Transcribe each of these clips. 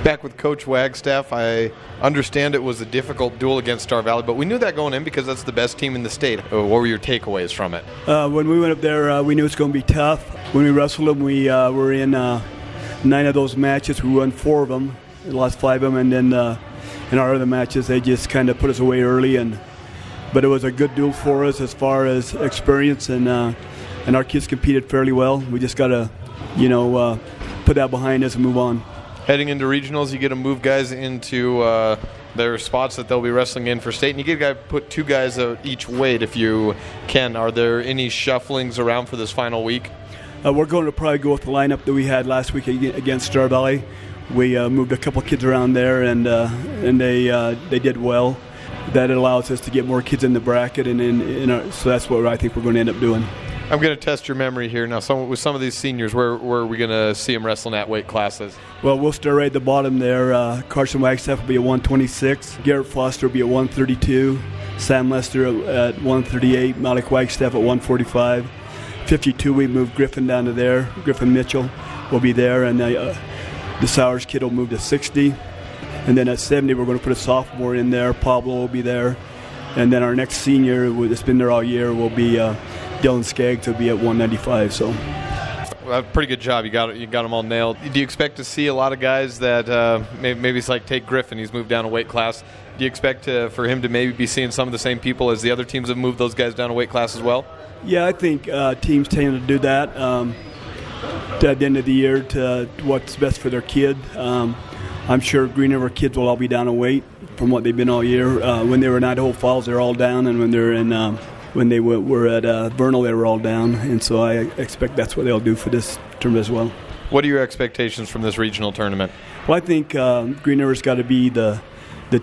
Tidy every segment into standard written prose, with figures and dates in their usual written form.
Back with Coach Wagstaff. I understand it was a difficult duel against Star Valley, but we knew that going in because that's the best team in the state. What were your takeaways from it? When we went up there, we knew it was going to be tough. When we wrestled them, we were in 9 of those matches. We won 4 of them, we lost 5 of them, and then in our other matches, they just kind of put us away early. But it was a good duel for us as far as experience, and our kids competed fairly well. We just got to, put that behind us and move on. Heading into regionals, you get to move guys into their spots that they'll be wrestling in for state, and you get to put 2 guys at each weight if you can. Are there any shufflings around for this final week? We're going to probably go with the lineup that we had last week against Star Valley. We moved a couple kids around there, and they did well. That allows us to get more kids in the bracket, so that's what I think we're going to end up doing. I'm going to test your memory here now. With some of these seniors, where are we going to see them wrestling at weight classes? Well, we'll start right at the bottom there. Carson Wagstaff will be at 126. Garrett Foster will be at 132. Sam Lester at 138. Malik Wagstaff at 145. 52, we moved Griffin down to there. Griffin Mitchell will be there, and the Sowers kid will move to 60. And then at 70, we're going to put a sophomore in there. Pablo will be there. And then our next senior, that's been there all year, will be Dylan Skaggs, will be at 195. So, pretty good job. You got them all nailed. Do you expect to see a lot of guys that maybe it's like take Griffin? He's moved down a weight class. Do you expect for him to maybe be seeing some of the same people as the other teams have moved those guys down a weight class as well? Yeah, I think teams tend to do that at the end of the year to what's best for their kid. I'm sure Green River kids will all be down a weight from what they've been all year. When they were in Idaho Falls, they're all down, and when they're in when they were at Vernal, they were all down. And so I expect that's what they'll do for this tournament as well. What are your expectations from this regional tournament? Well, I think Green River's got to be the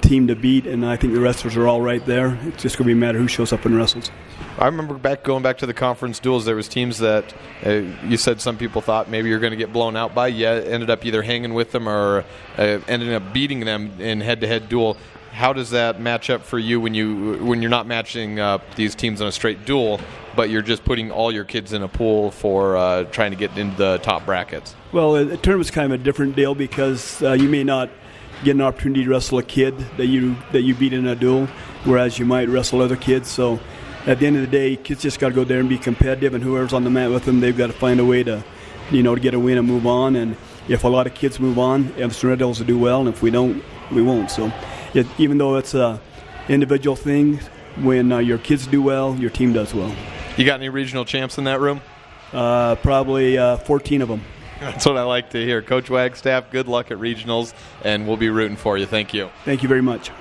team to beat, and I think the wrestlers are all right there. It's just going to be a matter of who shows up and wrestles. I remember going back to the conference duels, there was teams that you said some people thought maybe you're going to get blown out by. You ended up either hanging with them or ended up beating them in head-to-head duel. How does that match up for you when you're not matching these teams in a straight duel, but you're just putting all your kids in a pool for trying to get into the top brackets? Well, the tournament's kind of a different deal because you may not get an opportunity to wrestle a kid that you beat in a duel, whereas you might wrestle other kids. So at the end of the day, kids just got to go there and be competitive, and whoever's on the mat with them, they've got to find a way to get a win and move on. And if a lot of kids move on, Evanston Red Devils will do well, and if we don't, we won't. So even though it's a individual thing, when your kids do well, your team does well. You got any regional champs in that room? Probably 14 of them. That's what I like to hear. Coach Wagstaff, good luck at regionals, and we'll be rooting for you. Thank you. Thank you very much.